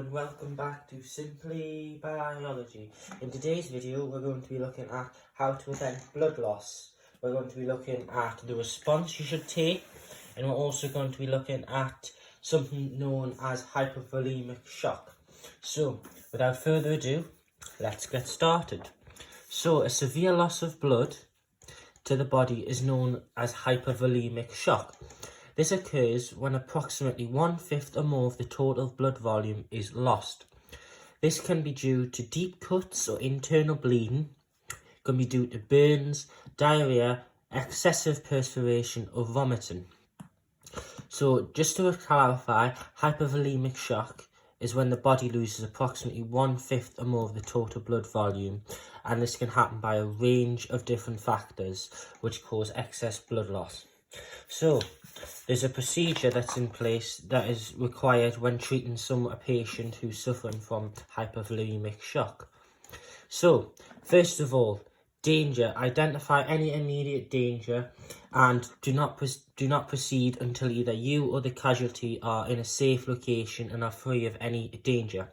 and welcome back to Simply Biology. In today's video we're going to be looking at how to prevent blood loss. We're going to be looking at the response you should take, and we're also going to be looking at something known as hypovolemic shock. So without further ado, let's get started. So a severe loss of blood to the body is known as hypovolemic shock. This occurs when approximately 1/5 or more of the total blood volume is lost. This can be due to deep cuts or internal bleeding, can be due to burns, diarrhea, excessive perspiration or vomiting. So just to clarify, hypovolemic shock is when the body loses approximately 1/5 or more of the total blood volume, and this can happen by a range of different factors which cause excess blood loss. So there's a procedure that's in place that is required when treating a patient who's suffering from hypovolemic shock. So first of all, danger. Identify any immediate danger and do not proceed until either you or the casualty are in a safe location and are free of any danger.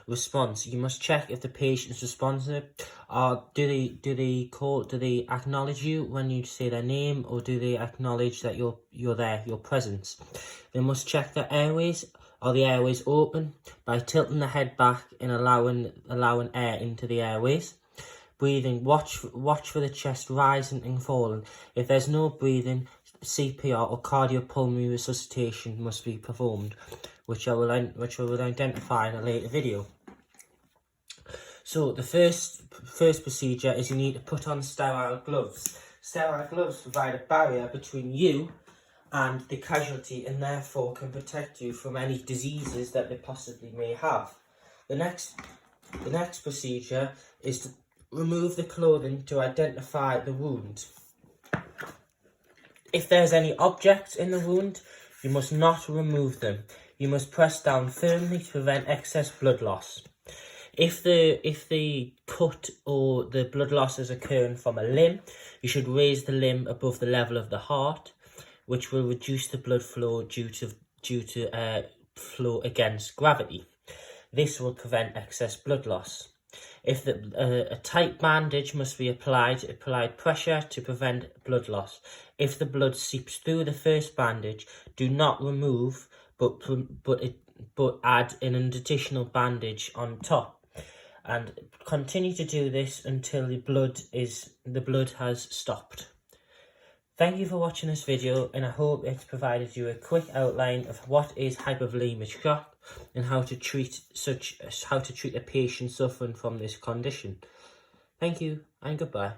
Response. You must check if the patient's responsive. Do they acknowledge you when you say their name, or do they acknowledge that you're there, your presence? They must check the airways. Are the airways open? By tilting the head back and allowing air into the airways. Breathing. Watch for the chest rising and falling. If there's no breathing, CPR or cardiopulmonary resuscitation must be performed, which I will identify in a later video. So the first procedure is you need to put on sterile gloves. Sterile gloves provide a barrier between you and the casualty, and therefore can protect you from any diseases that they possibly may have. The next procedure is to remove the clothing to identify the wound. If there's any objects in the wound, you must not remove them. You must press down firmly to prevent excess blood loss. If the cut or the blood loss is occurring from a limb, you should raise the limb above the level of the heart, which will reduce the blood flow due to flow against gravity. This will prevent excess blood loss. If a tight bandage must be applied pressure to prevent blood loss. If the blood seeps through the first bandage, do not remove, but add an additional bandage on top, and continue to do this until the blood has stopped. Thank you for watching this video, and I hope it's provided you a quick outline of what is hypovolemic shock and how to treat a patient suffering from this condition. Thank you and goodbye.